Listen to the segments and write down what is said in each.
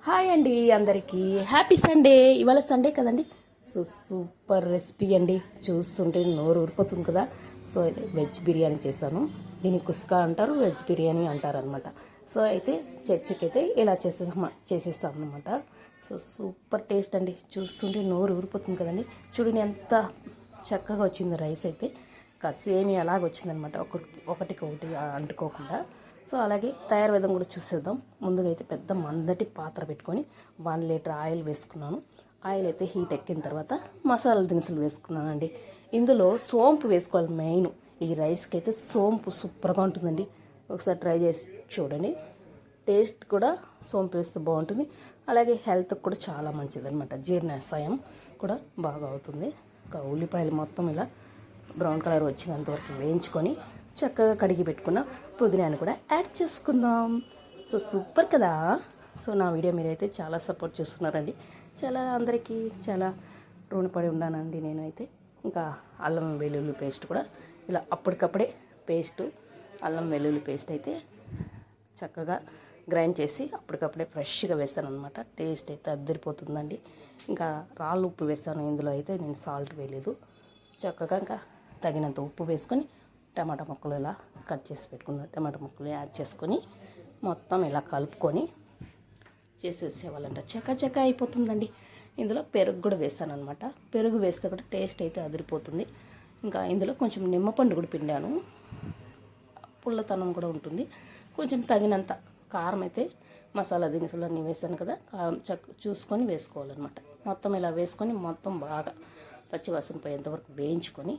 Hi అండి, అందరికీ happy Sunday. ఇవాళ సండే కదండి. సో సూపర్ రెసిపీ అండి. చూస్తుంటే నోరు ఊరిపోతుంది కదా. సో అయితే వెజ్ బిర్యానీ చేశాను. దీన్ని కుస్కా అంటారు, వెజ్ బిర్యానీ అంటారు అనమాట. సో అయితే చర్చికి అయితే ఇలా చేసేస్తాం అనమాట. సో సూపర్ టేస్ట్ అండి. చూస్తుంటే నోరు ఊరిపోతుంది కదండి. చూడండి ఎంత చక్కగా వచ్చింది రైస్ అయితే. సేమ్ అలాగ వచ్చిందనమాట, ఒకటికి ఒకటి అంటుకోకుండా. సో అలాగే తయారు విధం కూడా చూసేద్దాం. ముందుగా అయితే పెద్ద మందటి పాత్ర పెట్టుకొని 1 లీటర్ ఆయిల్ వేసుకున్నాను. ఆయిల్ అయితే హీట్ ఎక్కిన తర్వాత మసాలా దినుసులు వేసుకున్నానండి. ఇందులో సోంపు వేసుకోవాలి మెయిన్. ఈ రైస్కి అయితే సోంపు సూపర్గా ఉంటుందండి. ఒకసారి ట్రై చేసి చూడండి. టేస్ట్ కూడా సోంపు వేస్తే బాగుంటుంది. అలాగే హెల్త్కి కూడా చాలా మంచిది అనమాట. జీర్ణాశయం కూడా బాగా అవుతుంది. ఇంకా ఉల్లిపాయలు మొత్తం ఇలా బ్రౌన్ కలర్ వచ్చినంత వరకు వేయించుకొని చక్కగా కడిగి పెట్టుకున్న పుదీనాను కూడా యాడ్ చేసుకుందాం. సో సూపర్ కదా. సో నా వీడియో మీరైతే చాలా సపోర్ట్ చేస్తున్నారండి. చాలా అందరికీ చాలా రుణపడి ఉన్నానండి నేనైతే. ఇంకా అల్లం వెల్లుల్లి పేస్ట్ కూడా ఇలా అప్పటికప్పుడే అల్లం వెల్లుల్లి పేస్ట్ అయితే చక్కగా గ్రైండ్ చేసి అప్పటికప్పుడే ఫ్రెష్గా వేసాను అనమాట. టేస్ట్ అయితే అద్దరిపోతుందండి. ఇంకా రాళ్ళు ఉప్పు వేసాను. ఇందులో అయితే నేను సాల్ట్ వేయలేదు. చక్కగా ఇంకా తగినంత ఉప్పు వేసుకొని టమాటా ముక్కలు ఇలా కట్ చేసి పెట్టుకున్న టమాటా ముక్కలు యాడ్ చేసుకొని మొత్తం ఇలా కలుపుకొని చేసేసేవాళ్ళంట. చక్క అయిపోతుందండి. ఇందులో పెరుగు కూడా వేసాను అనమాట. పెరుగు వేస్తే కూడా టేస్ట్ అయితే అదిరిపోతుంది. ఇంకా ఇందులో కొంచెం నిమ్మపండు కూడా పిండాను. పుల్లతనం కూడా ఉంటుంది. కొంచెం తగినంత కారం అయితే మసాలా దినుసులు అన్నీ వేసాను కదా, కారం చూసుకొని వేసుకోవాలన్నమాట. మొత్తం ఇలా వేసుకొని మొత్తం బాగా పచ్చివాసన పోయేంతవరకు వేయించుకొని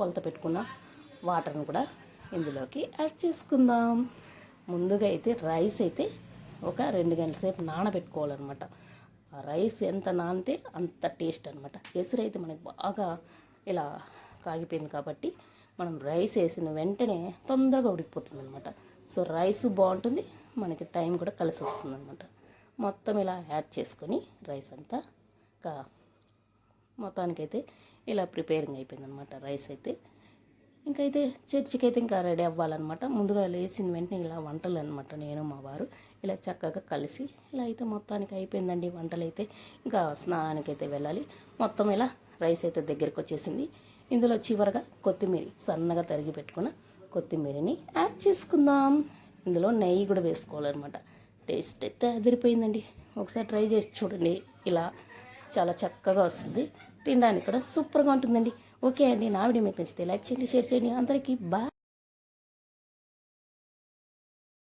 కొలత పెట్టుకున్న వాటర్ని కూడా ఇందులోకి యాడ్ చేసుకుందాం. ముందుగా అయితే రైస్ అయితే ఒక 2 గంటల సేపు నానబెట్టుకోవాలన్నమాట. ఆ రైస్ ఎంత నానితే అంత టేస్ట్ అనమాట. ఎసురు అయితే మనకి బాగా ఇలా కాగిపోయింది కాబట్టి మనం రైస్ వేసిన వెంటనే తొందరగా ఉడికిపోతుంది అనమాట. సో రైస్ బాగుంటుంది, మనకి టైం కూడా కలిసి వస్తుంది అనమాట. మొత్తం ఇలా యాడ్ చేసుకొని రైస్ అంతా మొత్తానికైతే ఇలా ప్రిపేరింగ్ అయిపోయిందనమాట రైస్ అయితే. ఇంకైతే చర్చికి అయితే ఇంకా రెడీ అవ్వాలన్నమాట. ముందుగా లేచిన వెంటనే ఇలా వంటలు అనమాట. నేను మా వారు ఇలా చక్కగా కలిసి ఇలా అయితే మొత్తానికి అయిపోయిందండి వంటలు అయితే. ఇంకా స్నానానికి అయితే వెళ్ళాలి. మొత్తం ఇలా రైస్ అయితే దగ్గరికి వచ్చేసింది. ఇందులో చివరగా కొత్తిమీర సన్నగా తరిగి పెట్టుకున్న కొత్తిమీరని యాడ్ చేసుకుందాం. ఇందులో నెయ్యి కూడా వేసుకోవాలన్నమాట. టేస్ట్ అయితే అదిరిపోయిందండి. ఒకసారి ట్రై చేసి చూడండి. ఇలా చాలా చక్కగా వస్తుంది. తినడానికి కూడా సూపర్గా ఉంటుందండి. ఓకే అండి, నా వీడియో మీకు నచ్చితే లైక్ చేయండి, షేర్ చేయండి. అందరికీ బాయ్.